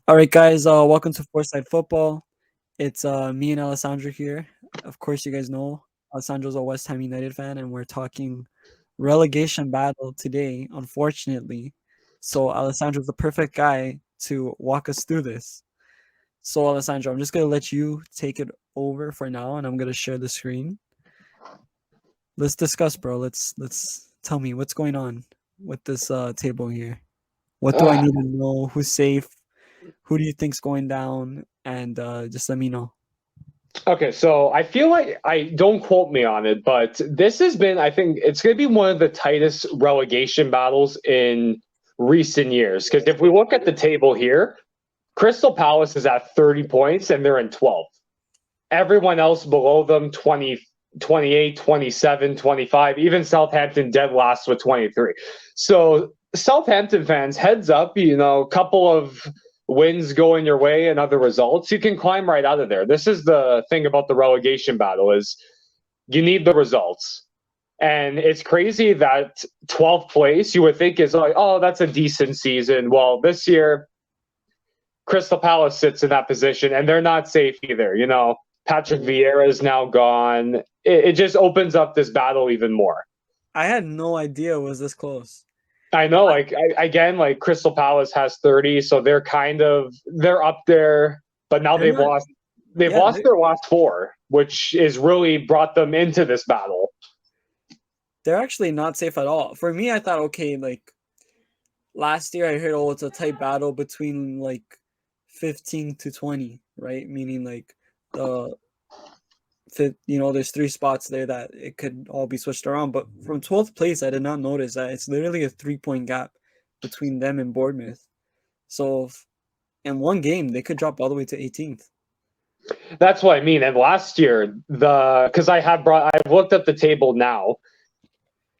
All right, guys. Welcome to Foresight Football. It's me and Alessandro here. Of course, you guys know Alessandro's a West Ham United fan, and we're talking relegation battle today. Unfortunately, so Alessandro's the perfect guy to walk us through this. So, Alessandro, I'm just gonna let you take it over for now, and I'm gonna share the screen. Let's discuss, bro. Let's tell me what's going on with this table here. What do I Ah, need to know? Who's safe? Who do you think's going down? And just let me know. okay, so I feel like I don't quote me on it, but this has been, I think it's going to be one of the tightest relegation battles in recent years. Because if we look at the table here, Crystal Palace is at 30 points and they're in 12th. Everyone else below them, 20, 28, 27, 25. Even Southampton dead last with 23. So Southampton fans, heads up, a couple of wins going your way and other results, you can climb right out of there. This is the thing about the relegation battle is you need the results. And it's crazy that 12th place you would think is like, oh, that's a decent season. Well, this year Crystal Palace sits in that position and they're not safe either. Patrick Vieira is now gone. It just opens up this battle even more. I had no idea it was this close. I know, like Crystal Palace has 30, so they're up there, but now They're not. they've Yeah, lost their last four, which is really brought them into this battle. they're actually not safe at all. For me, I thought, okay, like last year, I heard, oh, it's a tight battle between like 15 to 20, right? Meaning like the there's three spots there that it could all be switched around. But from 12th place, I did not notice that it's literally a 3 point gap between them and Bournemouth. So in one game, they could drop all the way to 18th. That's what I mean. And last year, because I've looked at the table now.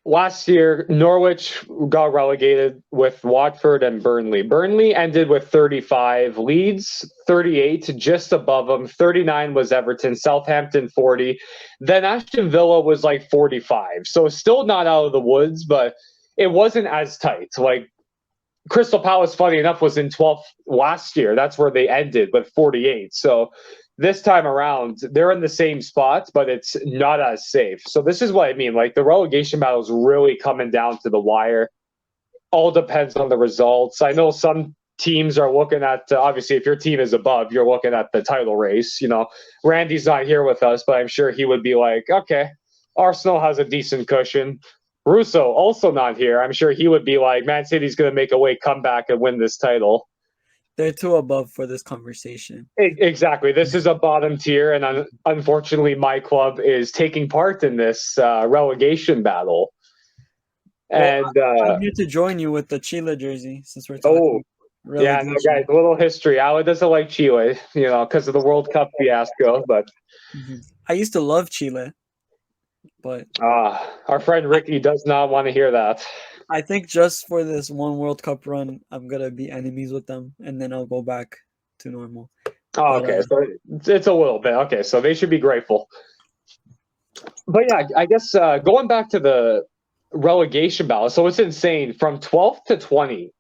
Last year, Norwich got relegated with Watford and Burnley. Burnley ended with 35, Leeds 38, just above them. 39 was Everton, Southampton 40. Then Aston Villa was like 45. So still not out of the woods, but it wasn't as tight. Like Crystal Palace, funny enough, was in 12th last year. That's where they ended with 48. So this time around, they're in the same spots, but it's not as safe. So this is what I mean. Like the relegation battle is really coming down to the wire. All depends on the results. I know some teams are looking at, obviously, if your team is above, you're looking at the title race. Randy's not here with us, but I'm sure he would be like, okay, Arsenal has a decent cushion. Russo also not here. I'm sure he would be like, Man City's going to make a way comeback and win this title. They're too above for this conversation. Exactly. This is a bottom tier, and unfortunately, my club is taking part in this relegation battle. Well, And I'm here to join you with the Chile jersey since we're oh, talking yeah, no, guys, relegation. a little history. Alan doesn't like Chile, because of the World Cup fiasco. But I used to love Chile, but our friend I, Ricky does not want to hear that. I think just for this one World Cup run, I'm gonna be enemies with them, and then I'll go back to normal. Oh, But okay, so it's a little bit okay. So they should be grateful. But yeah, I guess going back to the relegation battle, so it's insane from 12th to 20.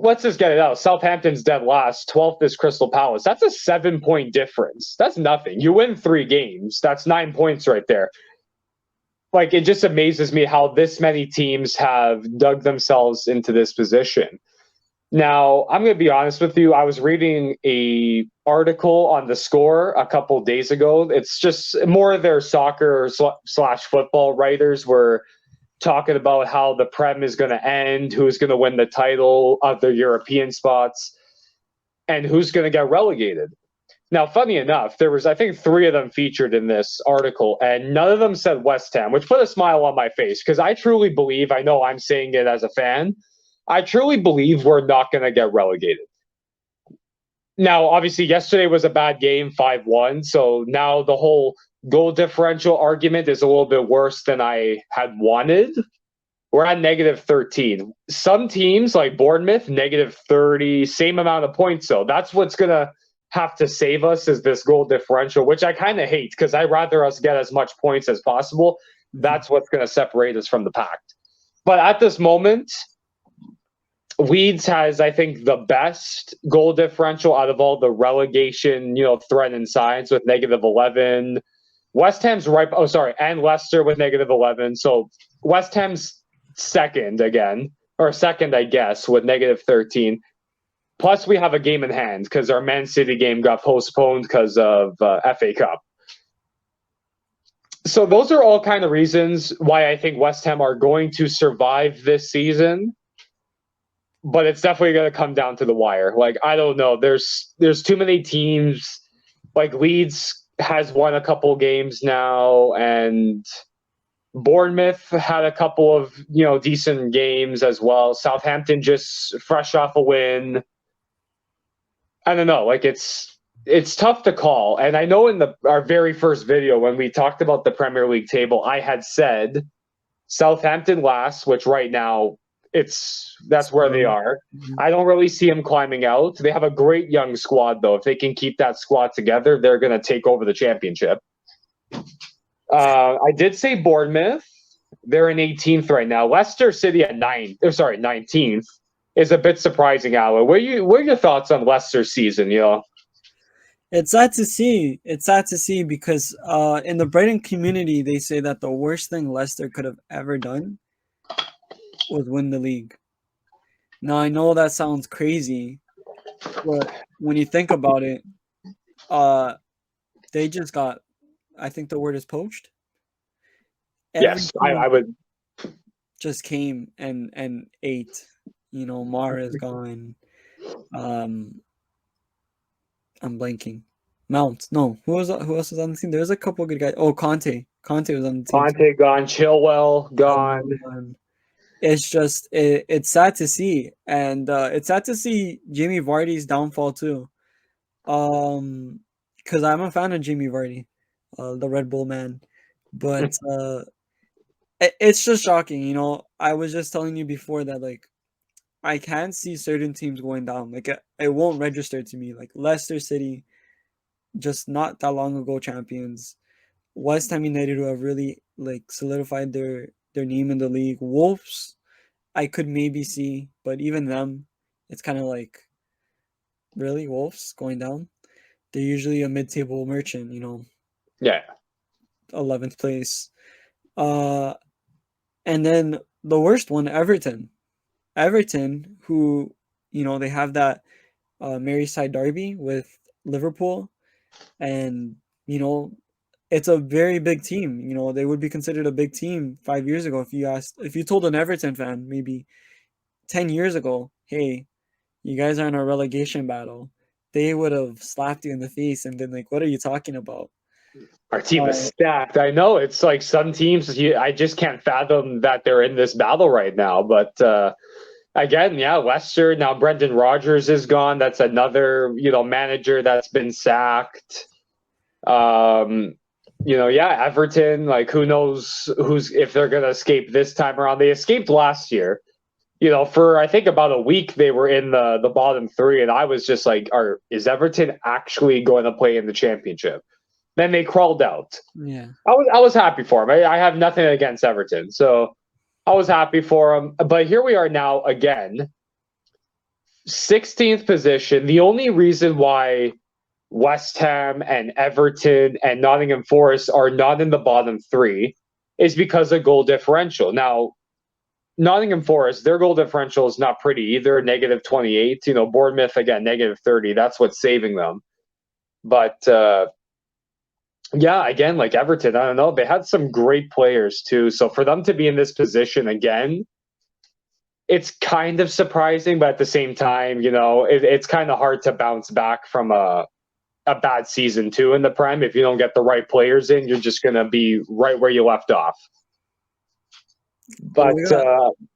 Let's just get it out. Southampton's dead last. 12th is Crystal Palace. That's a 7 point difference. That's nothing. You win 3 games. That's 9 points right there. Like, it just amazes me how this many teams have dug themselves into this position. Now, I'm going to be honest with you. I was reading a article on the Score a couple days ago. It's just more of their soccer slash football writers were talking about how the Prem is going to end, who's going to win the title of the European spots, and who's going to get relegated. Now, funny enough, there was, I think, 3 of them featured in this article, and none of them said West Ham, which put a smile on my face because I truly believe, I know I'm saying it as a fan, I truly believe we're not going to get relegated. Now, obviously, yesterday was a bad game, 5-1, so now the whole goal differential argument is a little bit worse than I had wanted. We're at negative 13. Some teams like Bournemouth, negative 30, same amount of points. So that's what's going to have to save us is this goal differential, which I kind of hate because I'd rather us get as much points as possible. That's what's going to separate us from the pack. But at this moment, Leeds has, I think, the best goal differential out of all the relegation, threat and signs with -11. West Ham's right. Oh, sorry, and Leicester with -11. So West Ham's second again, or second, I guess, with -13. Plus, we have a game in hand because our Man City game got postponed because of FA Cup. So those are all kind of reasons why I think West Ham are going to survive this season. But it's definitely going to come down to the wire. Like, I don't know. There's too many teams. Like Leeds has won a couple games now, and Bournemouth had a couple of decent games as well. Southampton just fresh off a win. I don't know. Like it's tough to call. And I know in our very first video when we talked about the Premier League table, I had said Southampton last, which right now that's where they are. Mhm. I don't really see them climbing out. They have a great young squad though. If they can keep that squad together, they're going to take over the championship. I did say Bournemouth. They're in 18th right now. Leicester City at 19th is a bit surprising, Alan. What are your thoughts on Leicester's season? It's sad to see. It's sad to see because in the Brighton community, they say that the worst thing Leicester could have ever done was win the league. Now, I know that sounds crazy, but when you think about it, they just got, I think the word is poached. Yes, I Everything would. just came and ate. Mara is gone. I'm blanking. Mount. No, who else was on the team? There was a couple of good guys. Oh, Conte. Conte was on the team too. Conte gone, Chilwell gone. It's just it's sad to see, and it's sad to see Jamie Vardy's downfall too. Because I'm a fan of Jamie Vardy, the Red Bull man, but it's just shocking. I was just telling you before that like I can't see certain teams going down. Like it won't register to me. Like Leicester City, just not that long ago champions. West Ham United, who have really like solidified their name in the league. Wolves, I could maybe see, but even them, it's kind of like really Wolves going down. They're usually a mid-table merchant, Yeah. 11th place. And then the worst one, Everton. Everton, who they have that Merseyside derby with Liverpool, and it's a very big team. They would be considered a big team 5 years ago. If you told an Everton fan maybe 10 years ago, hey, you guys are in a relegation battle, they would have slapped you in the face and been like, what are you talking about? Our team is stacked. I know it's like some teams, I just can't fathom that they're in this battle right now. But again, yeah, Leicester, now Brendan Rodgers is gone. That's another, manager that's been sacked. Yeah, Everton, like who knows if they're going to escape this time around. They escaped last year. For I think about a week they were in the bottom three, and I was just like, is Everton actually going to play in the championship? Then they crawled out. Yeah. I was happy for them. I have nothing against Everton, so I was happy for them. But here we are now again, 16th position. The only reason why West Ham and Everton and Nottingham Forest are not in the bottom three is because of goal differential. Now, Nottingham Forest, their goal differential is not pretty either, -28. Bournemouth, again, -30. That's what's saving them. But yeah, again, like Everton, I don't know. They had some great players too. So for them to be in this position again, it's kind of surprising, but at the same time, it's kind of hard to bounce back from a bad season too in the Prem. If you don't get the right players in, you're just going to be right where you left off. But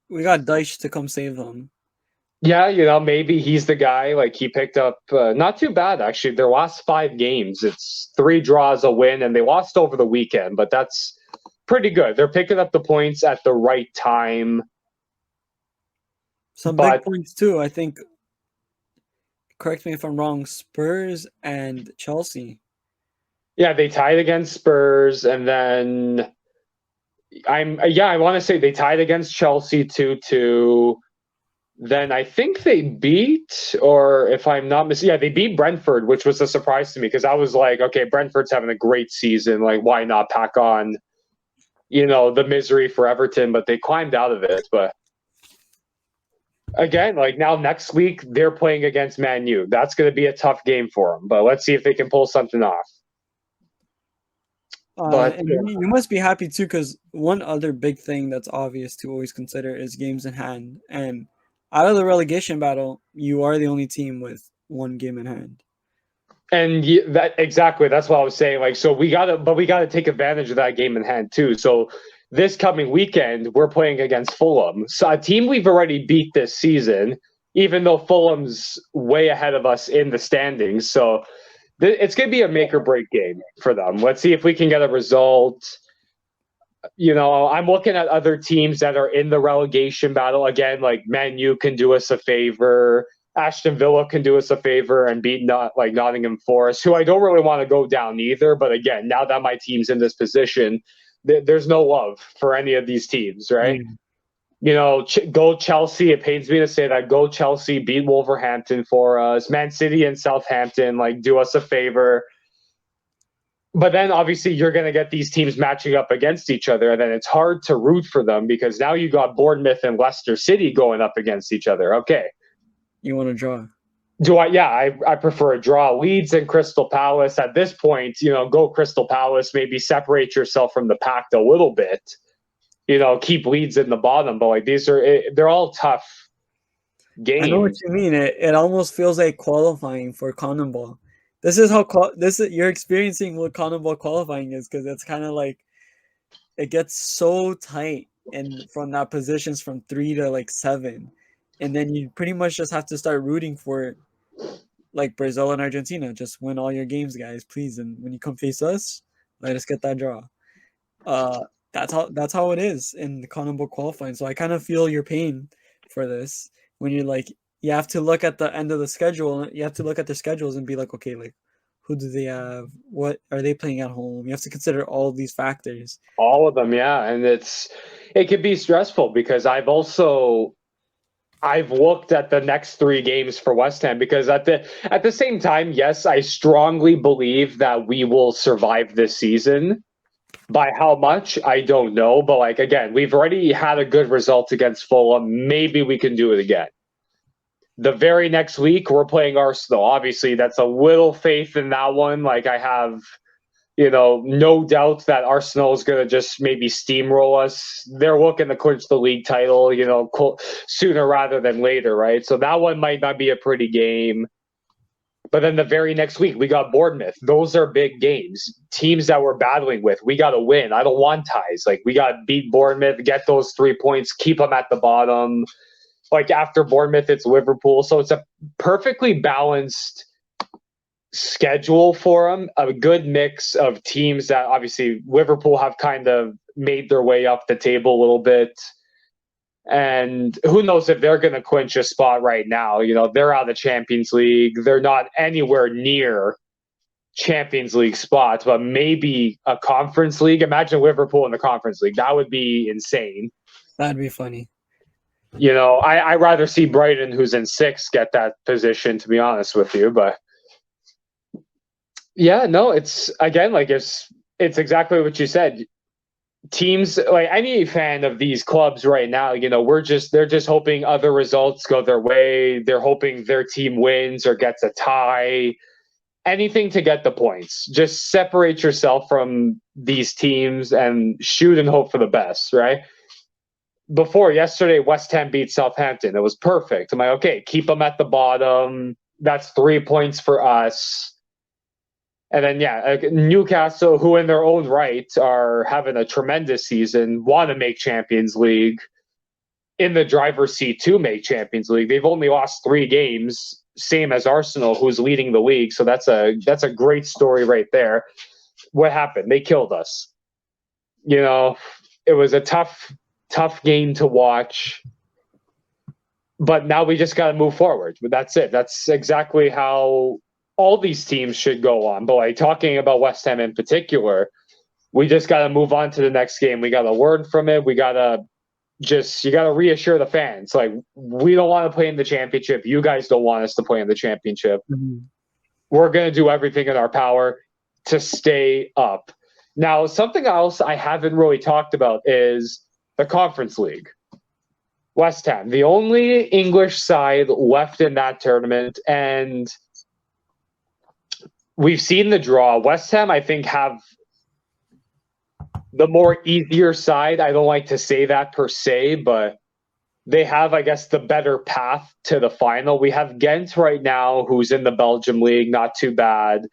we got Dyche to come save them. Yeah, maybe he's the guy. Like he picked up not too bad actually. Their last 5 games, it's 3 draws, a win, and they lost over the weekend. But that's pretty good. They're picking up the points at the right time. Some big points too. I think. Correct me if I'm wrong. Spurs and Chelsea. Yeah, they tied against Spurs, and then I want to say they tied against Chelsea 2-2. then I think they beat, or if I'm not mistaken, yeah, they beat Brentford, which was a surprise to me because I was like, okay, Brentford's having a great season. Like, why not pack on, the misery for Everton? But they climbed out of it. But again, like now next week, they're playing against Man U. That's going to be a tough game for them. But let's see if they can pull something off. But And you must be happy too, because one other big thing that's obvious to always consider is games in hand. And out of the relegation battle, you are the only team with one game in hand. And that exactly, that's what I was saying. Like, so we gotta take advantage of that game in hand too. So this coming weekend, we're playing against Fulham, so a team we've already beat this season, even though Fulham's way ahead of us in the standings. So it's gonna be a make or break game for them. Let's see if we can get a result. I'm looking at other teams that are in the relegation battle again. Like Man U can do us a favor. Aston Villa can do us a favor and beat Nottingham Forest, who I don't really want to go down either. But again, now that my team's in this position, there's no love for any of these teams, right? Go Chelsea. It pains me to say that. Go Chelsea, beat Wolverhampton for us. Man City and Southampton, do us a favor. But then obviously you're going to get these teams matching up against each other, and then it's hard to root for them because now you got Bournemouth and Leicester City going up against each other. Okay. You want to draw? Do I? Yeah, I prefer a draw. Leeds and Crystal Palace at this point, go Crystal Palace, maybe separate yourself from the pack a little bit, keep Leeds in the bottom. But they're all tough games. I know what you mean. It almost feels like qualifying for Common Ball. This is how you're experiencing what Common Ball qualifying is, because it's kind of like it gets so tight and from that positions from 3 to 7, and then you pretty much just have to start rooting for like Brazil and Argentina. Just win all your games, guys, please. And when you come face us, let us get that draw. That's how it is in the Common Ball qualifying. So I kind of feel your pain for this when you're like, you have to look at the end of the schedule. You have to look at their schedules and be like, okay, like who do they have? What are they playing at home? You have to consider all these factors. All of them, yeah, and it could be stressful because I've looked at the next 3 games for West Ham because at the same time, yes, I strongly believe that we will survive this season. By how much, I don't know. But again, we've already had a good result against Fulham. Maybe we can do it again. The very next week, we're playing Arsenal. Obviously, that's a little faith in that one. I have, no doubt that Arsenal is going to just maybe steamroll us. They're looking to clinch the league title, sooner rather than later, right? So that one might not be a pretty game. But then the very next week, we got Bournemouth. Those are big games. Teams that we're battling with, we got to win. I don't want ties. We got to beat Bournemouth, get those 3 points, keep them at the bottom. After Bournemouth, it's Liverpool. So it's a perfectly balanced schedule for them. A good mix of teams that obviously Liverpool have kind of made their way up the table a little bit. And who knows if they're going to clinch a spot right now. They're out of the Champions League. They're not anywhere near Champions League spots, but maybe a Conference League. Imagine Liverpool in the Conference League. That would be insane. That'd be funny. I'd rather see Brighton, who's in 6th, get that position, to be honest with you. But yeah, no, it's again, it's exactly what you said. Teams, any fan of these clubs right now, they're just hoping other results go their way. They're hoping their team wins or gets a tie. Anything to get the points. Just separate yourself from these teams and shoot and hope for the best, right? Before yesterday, West Ham beat Southampton. It was perfect. I'm like, okay, keep them at the bottom. That's 3 points for us. And then, yeah, Newcastle, who in their own right are having a tremendous season, want to make Champions League, in the driver's seat to make Champions League. They've only lost 3 games, same as Arsenal, who's leading the league. So that's a great story right there. What happened? They killed us. It was a tough game to watch. But now we just got to move forward. But that's it. That's exactly how all these teams should go on. But talking about West Ham in particular, we just got to move on to the next game. We got to learn from it. We got to just you got to reassure the fans. Like, we don't want to play in the championship. You guys don't want us to play in the championship. Mhm. We're going to do everything in our power to stay up. Now, something else I haven't really talked about is the Conference League. West Ham, the only English side left in that tournament, and we've seen the draw. West Ham, I think, have the more easier side. I don't like to say that per se, but they have, I guess, the better path to the final. We have Ghent right now, who's in the Belgium league, not too bad.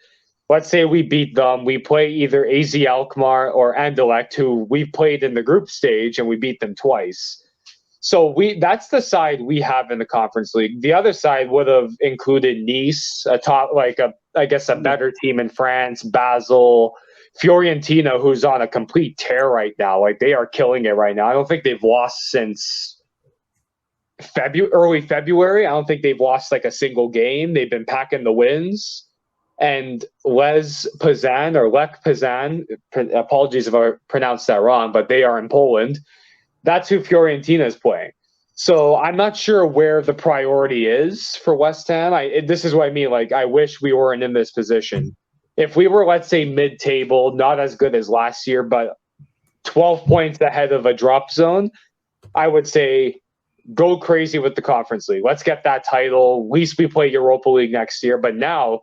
Let's say we beat them. We play either AZ Alkmaar or Anderlecht, who we've played in the group stage, and we beat them twice. So that's the side we have in the Conference League. The other side would have included Nice, I guess a better team in France, Basel, Fiorentina, who's on a complete tear right now. Like, they are killing it right now. I don't think they've lost since early February. I don't think they've lost like a single game. They've been packing the wins. And Lech Poznań, apologies if I pronounced that wrong, but they are in Poland. That's who Fiorentina is playing. So I'm not sure where the priority is for West Ham. This is what I mean. Like, I wish we weren't in this position. If we were, let's say, mid-table, not as good as last year, but 12 points ahead of a drop zone, I would say go crazy with the Conference League. Let's get that title. At least we play Europa League next year. But now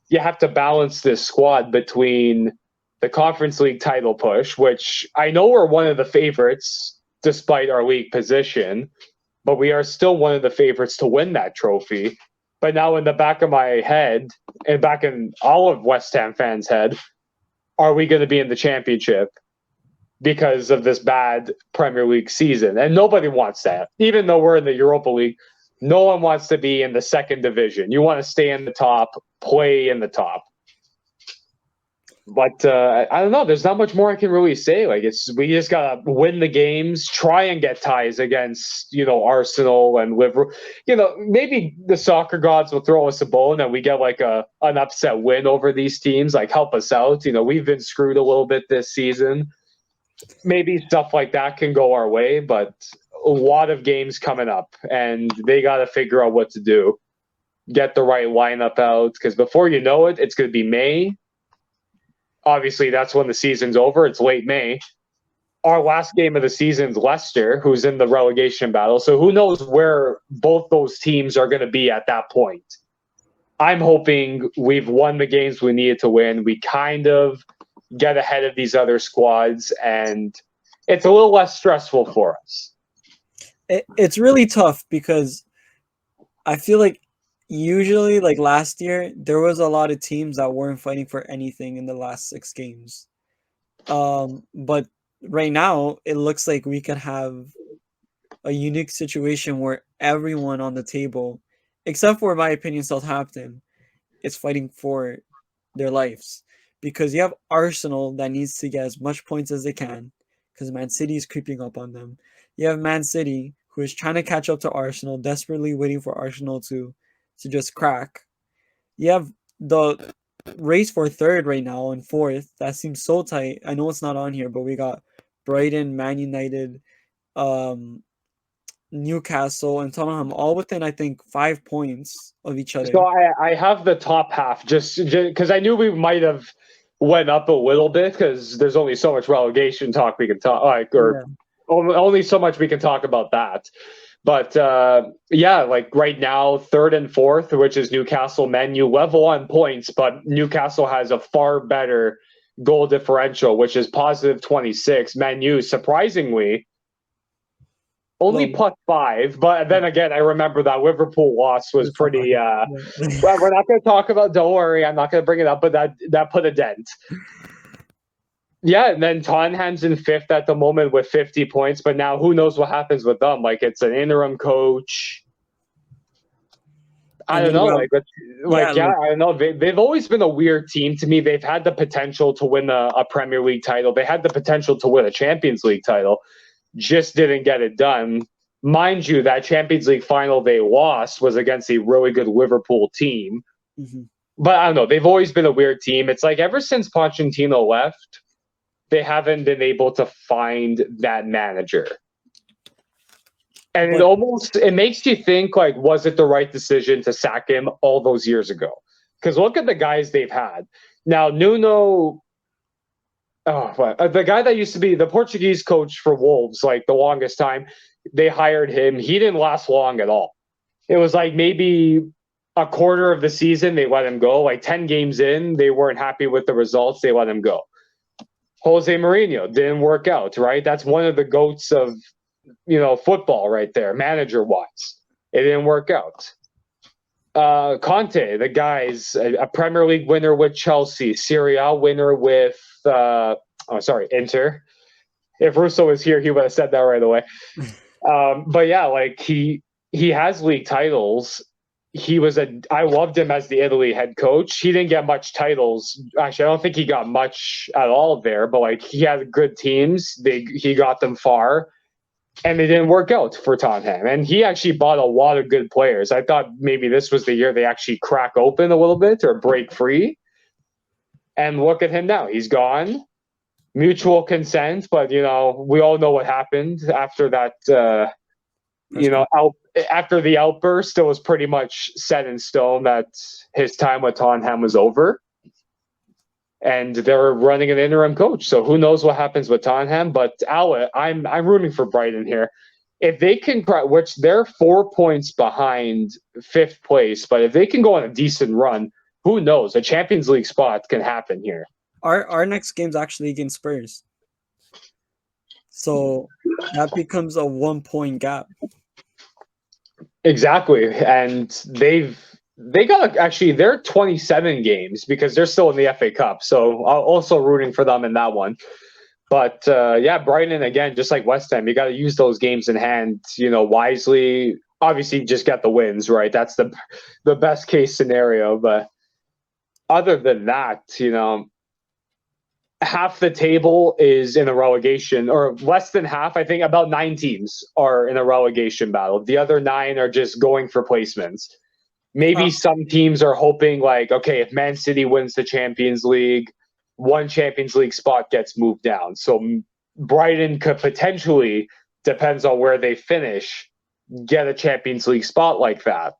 you have to balance this squad between the Conference League title push, which I know we're one of the favorites despite our league position, but we are still one of the favorites to win that trophy. But now in the back of my head, and back in all of West Ham fans' head, are we going to be in the championship because of this bad Premier League season? And nobody wants that. Even though we're in the Europa League, no one wants to be in the second division. You want to stay in the top, play in the top. But I don't know. There's not much more I can really say. Like, we just gotta win the games, try and get ties against Arsenal and Liverpool. Maybe the soccer gods will throw us a bone and we get like an upset win over these teams. Like, help us out. We've been screwed a little bit this season. Maybe stuff like that can go our way, but a lot of games coming up, and they got to figure out what to do. Get the right lineup out, because before you know it, it's going to be May. Obviously, that's when the season's over. It's late May. Our last game of the season's Leicester, who's in the relegation battle. So who knows where both those teams are going to be at that point. I'm hoping we've won the games we needed to win. We kind of get ahead of these other squads, and it's a little less stressful for us. It's really tough because I feel like usually, like last year, there was a lot of teams that weren't fighting for anything in the last 6 games. But right now, it looks like we could have a unique situation where everyone on the table, except for, in my opinion, Southampton, is fighting for their lives. Because you have Arsenal that needs to get as much points as they can, because Man City is creeping up on them. You have Man City, who is trying to catch up to Arsenal, desperately waiting for Arsenal to just crack. You have the race for third right now and fourth. That seems so tight. I know it's not on here, but we got Brighton, Man United, Newcastle, and Tottenham all within, I think, 5 points of each other. So I have the top half just because I knew we might have went up a little bit, because there's only so much relegation talk we can talk, only so much we can talk about that. But like right now, third and fourth, which is Newcastle, Man U, level on points, but Newcastle has a far better goal differential, which is positive 26. Man U, surprisingly, only +5. But then again, I remember that Liverpool loss was pretty. Well, we're not going to talk about. Don't worry, I'm not going to bring it up. But that put a dent. Yeah, and then Tottenham's in fifth at the moment with 50 points, but now who knows what happens with them? Like, it's an interim coach. I don't know. I don't know. They've always been a weird team to me. They've had the potential to win a Premier League title. They had the potential to win a Champions League title. Just didn't get it done. Mind you, that Champions League final they lost was against a really good Liverpool team. Mm-hmm. But I don't know. They've always been a weird team. It's like ever since Pochettino left, they haven't been able to find that manager. And But it makes you think, like, was it the right decision to sack him all those years ago? Because look at the guys they've had. Now, Nuno, the guy that used to be the Portuguese coach for Wolves, like the longest time, they hired him. He didn't last long at all. It was like maybe a quarter of the season they let him go. Like 10 games in, they weren't happy with the results. They let him go. Jose Mourinho didn't work out, right? That's one of the goats of football right there, manager wise. It didn't work out. Conte, the guy's a Premier League winner with Chelsea, Serie A winner with Inter. If Russo was here, he would have said that right away. But yeah, like he has league titles. I loved him as the Italy head coach. He didn't get much titles. Actually, I don't think he got much at all there, but like he had good teams. He got them far, and they didn't work out for Tottenham. And he actually bought a lot of good players. I thought maybe this was the year they actually crack open a little bit or break free. And look at him now. He's gone. Mutual consent, but we all know what happened after that. After the outburst, it was pretty much set in stone that his time with Tottenham was over, and they're running an interim coach. So who knows what happens with Tottenham? But I'm rooting for Brighton here. If they can, which they're 4 points behind fifth place, but if they can go on a decent run, who knows? A Champions League spot can happen here. our next game's actually against Spurs, so that becomes a 1 point gap. Exactly, and they're 27 games because they're still in the FA Cup. So also rooting for them in that one. But yeah, Brighton again, just like West Ham, you got to use those games in hand, wisely. Obviously, just get the wins, right? That's the best case scenario. But other than that, half the table is in a relegation, or less than half. I think about 9 teams are in a relegation battle. The other 9 are just going for placements. Maybe some teams are hoping, like, okay, if Man City wins the Champions League, one Champions League spot gets moved down. So Brighton could potentially, depends on where they finish, get a Champions League spot like that.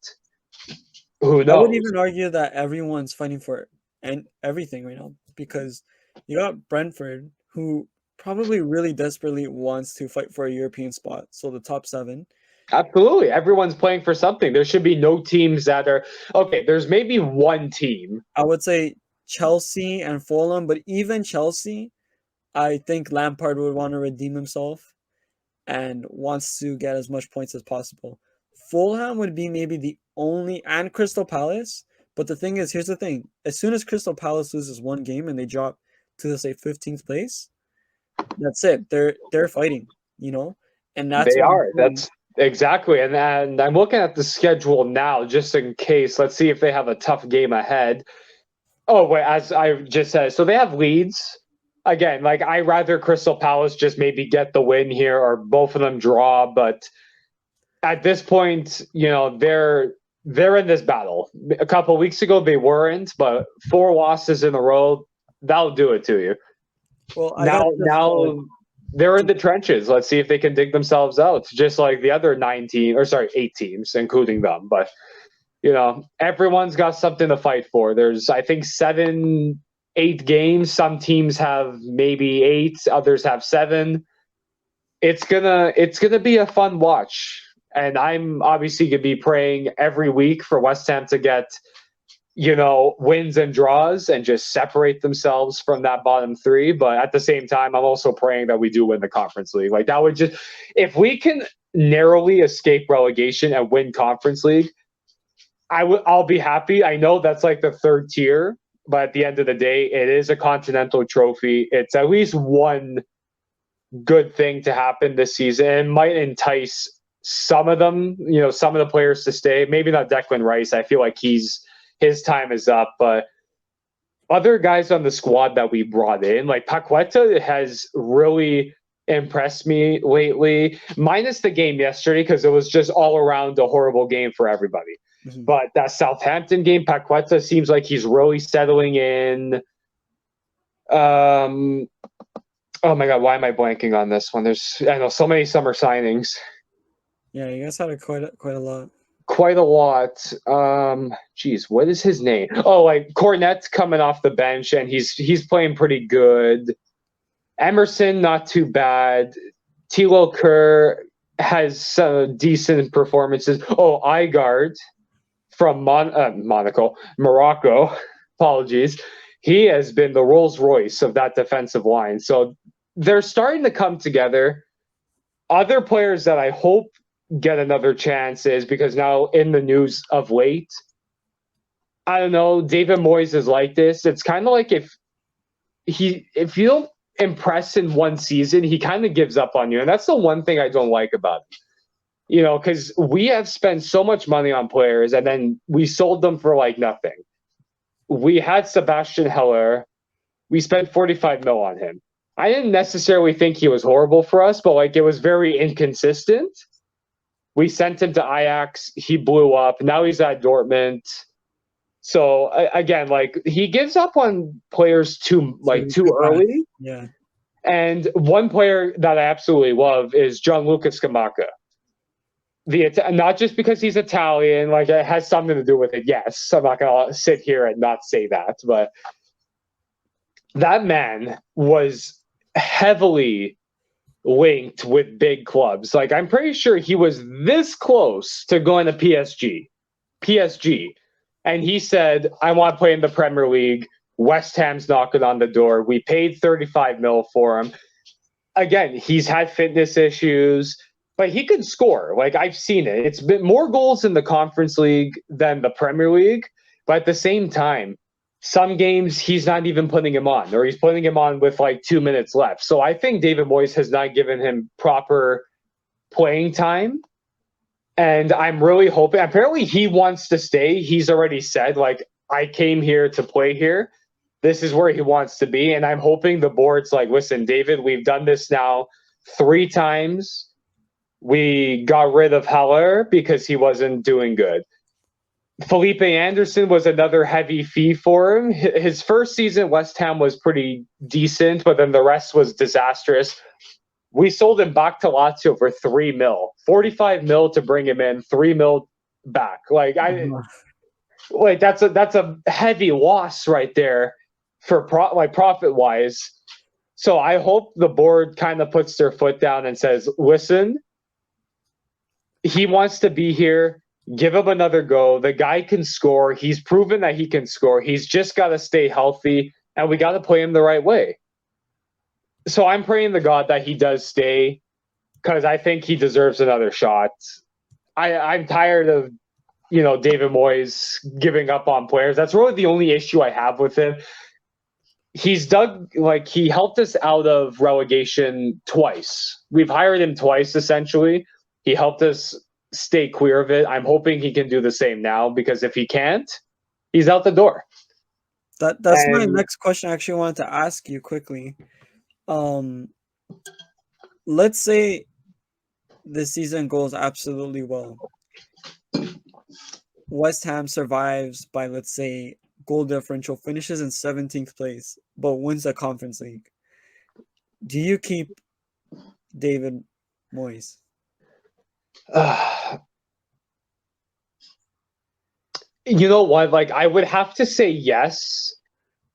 Who knows? I would even argue that everyone's fighting for it and everything right now, because you got Brentford, who probably really desperately wants to fight for a European spot, so the top 7. Absolutely. Everyone's playing for something. There should be no teams that are okay. There's maybe one team. I would say Chelsea and Fulham, but even Chelsea, I think Lampard would want to redeem himself and wants to get as much points as possible. Fulham would be maybe the only, and Crystal Palace. But the thing is, here's the thing. As soon as Crystal Palace loses one game and they drop to, let's say, 15th place, that's it. They're fighting, and that's They what are. That's exactly. And I'm looking at the schedule now, just in case. Let's see if they have a tough game ahead. Oh, wait, as I just said, so they have Leeds. Again, like, I rather Crystal Palace just maybe get the win here or both of them draw. But at this point, they're in this battle. A couple of weeks ago, they weren't, but 4 losses in a row, that'll do it to you. Well, now they're in the trenches. Let's see if they can dig themselves out, just like the other 8 teams, including them. But everyone's got something to fight for. There's, I think, 7, 8 games. Some teams have maybe 8, others have 7. It's gonna be a fun watch, and I'm obviously gonna be praying every week for West Ham to get wins and draws and just separate themselves from that bottom 3. But at the same time, I'm also praying that we do win the Conference League. Like, that would just, if we can narrowly escape relegation and win Conference League, I'll be happy. I know that's like the 3rd tier, but at the end of the day, it is a continental trophy. It's at least one good thing to happen this season. It might entice some of them, some of the players to stay. Maybe not Declan Rice. I feel like his time is up, but other guys on the squad that we brought in, like Paqueta, has really impressed me lately, minus the game yesterday, because it was just all around a horrible game for everybody. Mm-hmm. But that Southampton game, Paqueta seems like he's really settling in. Oh my God, why am I blanking on this one? I know so many summer signings. Yeah, you guys had quite a lot. Quite a lot. Geez, what is his name? Oh, like Cornette's coming off the bench and he's playing pretty good. Emerson, not too bad. Tilo Kerr has some decent performances. Oh, Igard from Morocco. Apologies. He has been the Rolls Royce of that defensive line. So they're starting to come together. Other players that I hope get another chance is because now in the news of late, I don't know, David Moyes is like this. It's kind of like if you don't impress in one season, he kind of gives up on you. And that's the one thing I don't like about it. You know, because we have spent so much money on players and then we sold them for like nothing. We had Sebastian Heller. We spent 45 mil on him. I didn't necessarily think he was horrible for us, but like it was very inconsistent. We sent him to Ajax. He blew up. Now he's at Dortmund. So again, like he gives up on players too Fast. early. Yeah. And one player that I absolutely love is Gianluca Scamacca. Not just because he's Italian, like it has something to do with it. Yes, I'm not gonna sit here and not say that, but that man was heavily linked with big clubs. Like I'm pretty sure he was this close to going to PSG, and he said, "I want to play in the Premier League." West Ham's knocking on the door. We paid 35 mil for him. Again, he's had fitness issues, but he can score. Like I've seen it. It's been more goals in the Conference League than the Premier League, but at the same time, some games he's not even putting him on, or he's putting him on with like 2 minutes left. So I think David Moyes has not given him proper playing time. And I'm really hoping, apparently he wants to stay. He's already said, like, I came here to play here. This is where he wants to be. And I'm hoping the board's like, listen, David, we've done this now 3 times. We got rid of Haller because he wasn't doing good. Felipe Anderson was another heavy fee for him. His first season, West Ham was pretty decent, but then the rest was disastrous. We sold him back to Lazio for 3 mil, 45 mil to bring him in, 3 mil back. Like that's a heavy loss right there for profit wise. So I hope the board kind of puts their foot down and says, listen, he wants to be here. Give him another go. The guy can score. He's proven that he can score. He's just got to stay healthy, and we got to play him the right way. So I'm praying to God that he does stay because I think he deserves another shot. I'm tired of, David Moyes giving up on players. That's really the only issue I have with him. He helped us out of relegation twice. We've hired him twice, essentially. He helped us stay clear of it. I'm hoping he can do the same now, because if he can't, he's out the door. That's my next question. I actually wanted to ask you quickly. Let's say this season goes absolutely well. West Ham survives by, let's say, goal differential, finishes in 17th place, but wins the Conference League. Do you keep David Moyes? You know what? Like, I would have to say yes,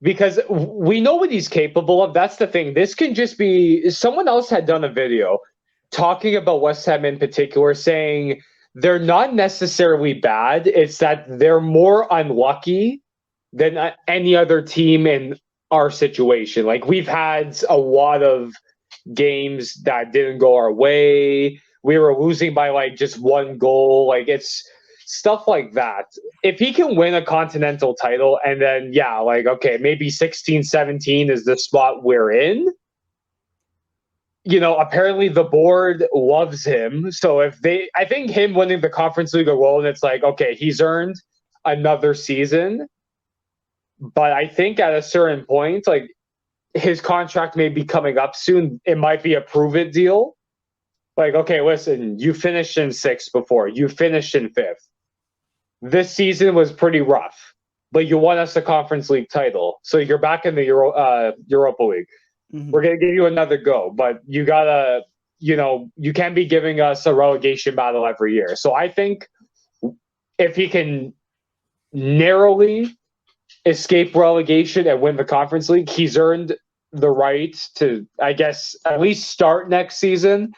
because we know what he's capable of. That's the thing. This can just be someone else had done a video talking about West Ham in particular, saying they're not necessarily bad. It's that they're more unlucky than any other team in our situation. Like, we've had a lot of games that didn't go our way. We were losing by like just 1 goal. Like, it's stuff like that. If he can win a continental title, and then, yeah, like, okay, maybe 16, 17 is the spot we're in. Apparently the board loves him. So I think him winning the Conference League alone, it's like, okay, he's earned another season. But I think at a certain point, like, his contract may be coming up soon. It might be a prove it deal. Like, okay, listen, you finished in 6th before. You finished in 5th. This season was pretty rough, but you won us the Conference League title. So you're back in the Europa League. Mm-hmm. We're going to give you another go, but you got to you can't be giving us a relegation battle every year. So I think if he can narrowly escape relegation and win the Conference League, he's earned the right to, I guess, at least start next season.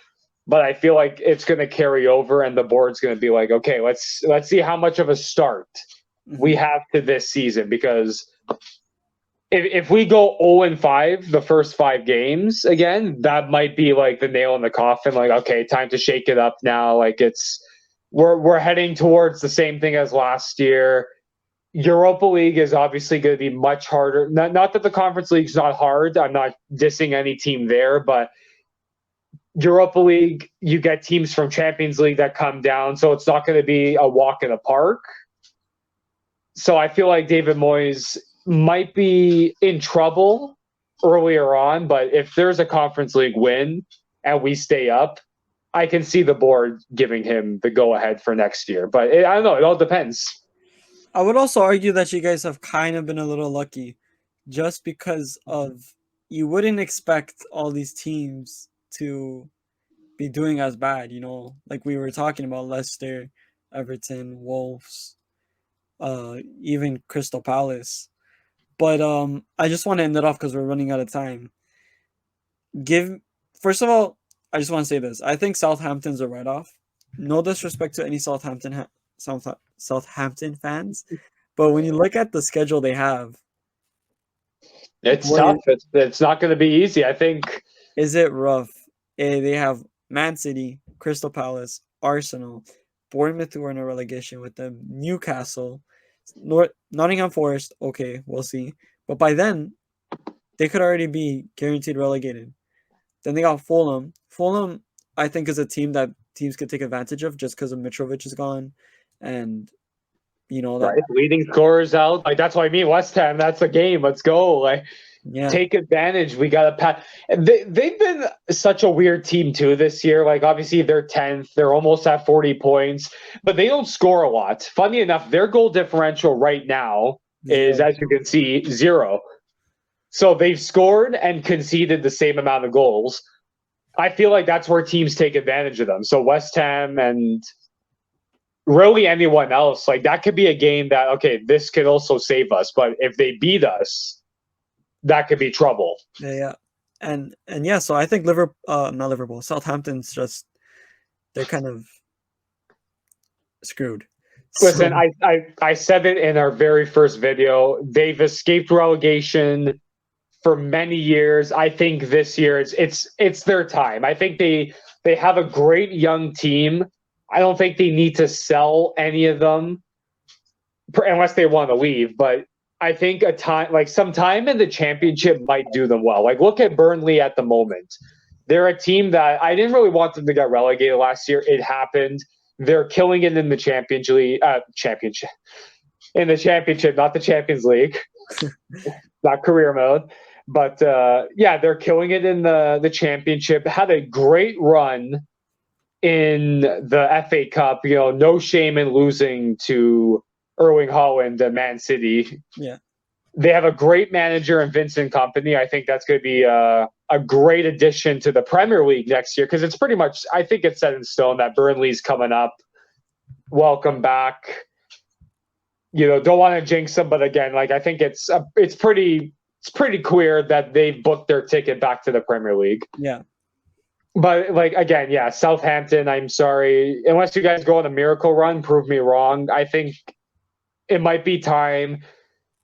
But I feel like it's going to carry over, and the board's going to be like, okay, let's see how much of a start we have to this season, because if we go 0-5 the first 5 games again, that might be like the nail in the coffin. Like, okay, time to shake it up now. Like we're heading towards the same thing as last year. Europa League is obviously going to be much harder. Not that the Conference League's not hard. I'm not dissing any team there, but Europa League, you get teams from Champions League that come down, so it's not going to be a walk in the park. So I feel like David Moyes might be in trouble earlier on, but if there's a Conference League win and we stay up, I can see the board giving him the go-ahead for next year. But I don't know. It all depends. I would also argue that you guys have kind of been a little lucky, just because of you wouldn't expect all these teams to be doing as bad, like we were talking about Leicester, Everton, Wolves, even Crystal Palace. But I just want to end it off because we're running out of time. First of all, I just want to say this. I think Southampton's a write-off. No disrespect to any Southampton fans, but when you look at the schedule they have, it's tough. It's not going to be easy, I think. Is it rough? They have Man City, Crystal Palace, Arsenal, Bournemouth, who are in a relegation with them, Newcastle, Nottingham Forest. Okay, we'll see. But by then, they could already be guaranteed relegated. Then they got Fulham. Fulham, I think, is a team that teams could take advantage of just because of Mitrovic is gone, and that leading scorers out. Like, that's what I mean. West Ham, that's a game. Let's go. Like, take advantage. We got to pat. They've been such a weird team too this year. Like, obviously they're 10th. They're almost at 40 points, but they don't score a lot. Funny enough, their goal differential right now is, as you can see, 0. So they've scored and conceded the same amount of goals. I feel like that's where teams take advantage of them. So West Ham and really anyone else, like, that could be a game that, okay, this could also save us. But if they beat us, that could be trouble. Yeah. And yeah, so I think not Liverpool, Southampton's just, they're kind of screwed. Listen, I said it in our very first video. They've escaped relegation for many years. I think this year it's their time. I think they have a great young team. I don't think they need to sell any of them unless they want to leave. But I think some time in the Championship might do them well. Like, look at Burnley at the moment. They're a team that I didn't really want them to get relegated last year. It happened. They're killing it in the championship, in the Championship, not the Champions League, not career mode. But they're killing it in the Championship. Had a great run in the FA Cup. No shame in losing to Erling Haaland and Man City. Yeah. They have a great manager in Vincent Kompany. I think that's going to be a great addition to the Premier League next year, because it's pretty much, I think it's set in stone that Burnley's coming up. Welcome back. Don't want to jinx them, but again, like, I think it's pretty clear that they've booked their ticket back to the Premier League. Yeah. But, like, again, yeah, Southampton, I'm sorry. Unless you guys go on a miracle run, prove me wrong. I think it might be time.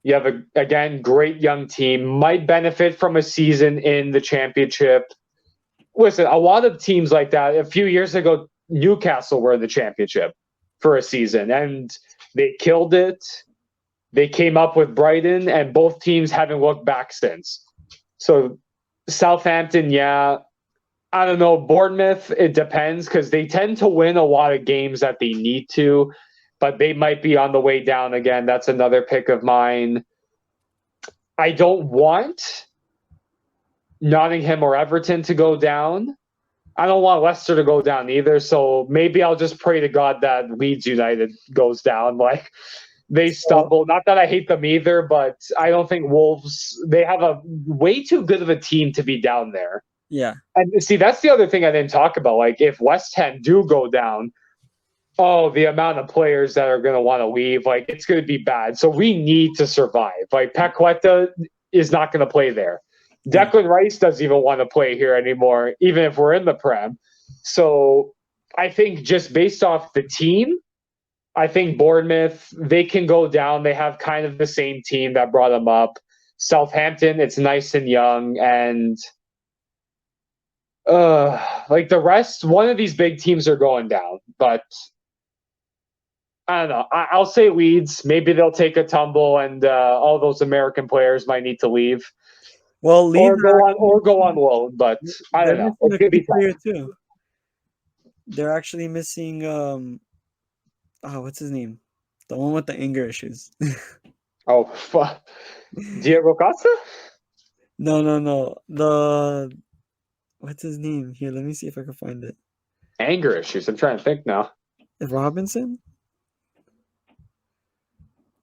You have again, great young team, might benefit from a season in the Championship. Listen, a lot of teams like that, a few years ago, Newcastle were in the Championship for a season, and they killed it. They came up with Brighton, and both teams haven't looked back since. So Southampton, yeah. I don't know. Bournemouth, it depends, because they tend to win a lot of games that they need to, but they might be on the way down again. That's another pick of mine. I don't want Nottingham or Everton to go down. I don't want Leicester to go down either. So maybe I'll just pray to God that Leeds United goes down. Like, they stumble. Not that I hate them either, but I don't think Wolves, they have a way too good of a team to be down there. Yeah. And see, that's the other thing I didn't talk about. Like, if West Ham do go down, oh, the amount of players that are going to want to leave, like, it's going to be bad. So we need to survive. Like, Paqueta is not going to play there. Yeah. Declan Rice doesn't even want to play here anymore, even if we're in the Prem. So I think just based off the team, I think Bournemouth, they can go down. They have kind of the same team that brought them up. Southampton, it's nice and young. And like the rest, one of these big teams are going down. But I don't know. I'll say Leeds. Maybe they'll take a tumble, and all those American players might need to leave, Well, Leeds or go on loan. But I they're don't know. missing It's a gonna key be player tough. too. They're actually missing what's his name? The one with the anger issues. Oh, Diego Costa? No. The what's his name? Here, let me see if I can find it. Anger issues. I'm trying to think now. Robinson?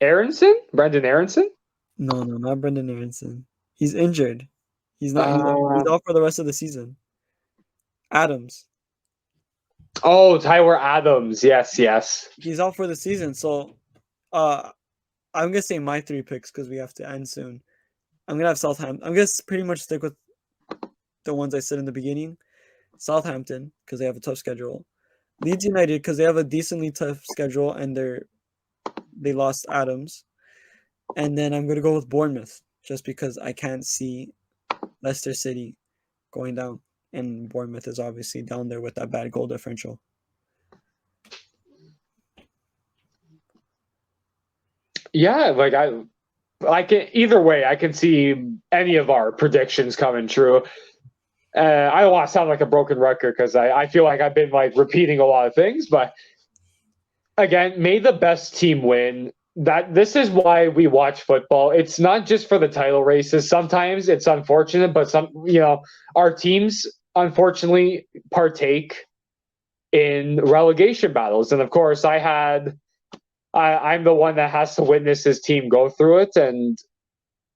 Aronson? Brendan Aronson? No, not Brendan Aronson. He's injured. He's not. He's Uh, out for the rest of the season. Adams. oh, Tyler Adams. Yes. He's out for the season. So, I'm gonna say my 3 picks because we have to end soon. I'm gonna have Southampton. I'm gonna pretty much stick with the ones I said in the beginning. Southampton because they have a tough schedule. Leeds United because they have a decently tough schedule and they lost Adams. And then I'm gonna go with Bournemouth just because I can't see Leicester City going down, and Bournemouth is obviously down there with that bad goal differential. Yeah, like I can either way. I can see any of our predictions coming true. I don't want to sound like a broken record because I feel like I've been like repeating a lot of things, but again, may the best team win. That this is why we watch football. It's not just for the title races. Sometimes it's unfortunate, but our teams unfortunately partake in relegation battles. And of course, I'm the one that has to witness his team go through it. And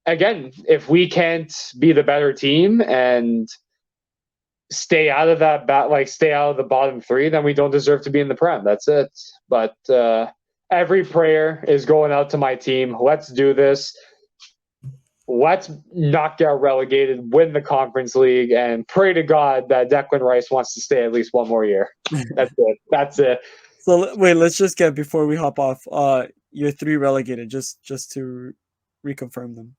again, if we can't be the better team and stay out of stay out of the bottom 3, then we don't deserve to be in the Prem. That's it. But every prayer is going out to my team. Let's do this. Let's not get relegated, win the Conference League, and pray to God that Declan Rice wants to stay at least one more year. That's it. So wait, let's just get before we hop off. Your 3 relegated, just to reconfirm them.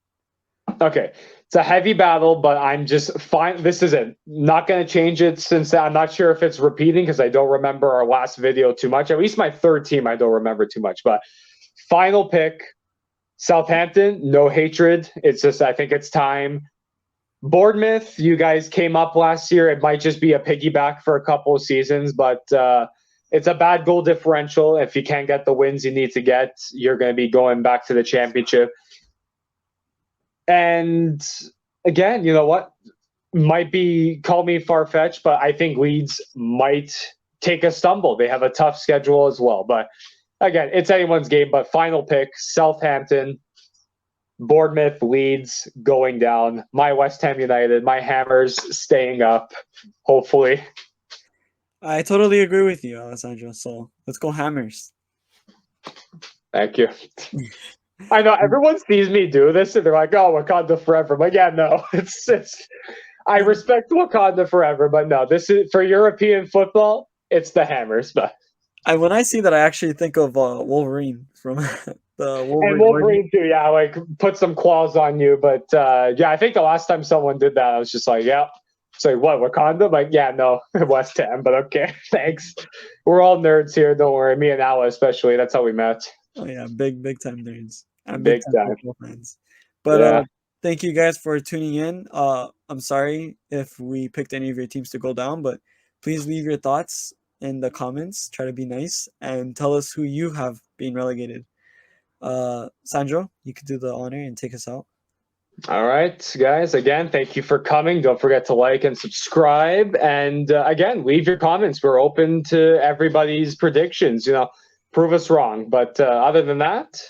Okay, it's a heavy battle, but I'm just fine. This is it. Not going to change it since I'm not sure if it's repeating because I don't remember our last video too much. At least my 3rd team, I don't remember too much. But final pick, Southampton, no hatred. It's just, I think it's time. Bournemouth, you guys came up last year. It might just be a piggyback for a couple of seasons, but it's a bad goal differential. If you can't get the wins you need to get, you're going to be going back to the championship. And again, you know what? Call me far-fetched, but I think Leeds might take a stumble. They have a tough schedule as well. But again, it's anyone's game. But final pick, Southampton, Bournemouth, Leeds going down. My West Ham United, my Hammers staying up, hopefully. I totally agree with you, Alessandro. So let's go Hammers. Thank you. I know everyone sees me do this and they're like, "Oh, Wakanda forever." I'm like, yeah, no, it's. I respect Wakanda forever, but no, this is for European football. It's the Hammers, but when I see that, I actually think of Wolverine from the Wolverine. And Wolverine too, yeah, like put some claws on you. But yeah, I think the last time someone did that, I was just like, yeah. It's like, what, Wakanda? Like, yeah, no, West Ham, but okay, thanks. We're all nerds here, don't worry. Me and Ala especially, that's how we met. Oh yeah, big time nerds. I'm Big time football fans. But yeah. Thank you guys for tuning in. I'm sorry if we picked any of your teams to go down, but please leave your thoughts in the comments. Try to be nice and tell us who you have been relegated. Sandro, you could do the honor and take us out. All right, guys. Again, thank you for coming. Don't forget to like and subscribe. And again, leave your comments. We're open to everybody's predictions. Prove us wrong. But other than that,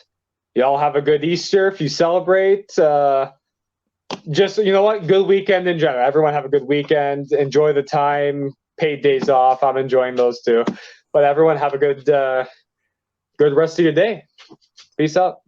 y'all have a good Easter if you celebrate. just, you know what? Good weekend in general. Everyone have a good weekend. Enjoy the time. Paid days off. I'm enjoying those too. But everyone have a good rest of your day. Peace out.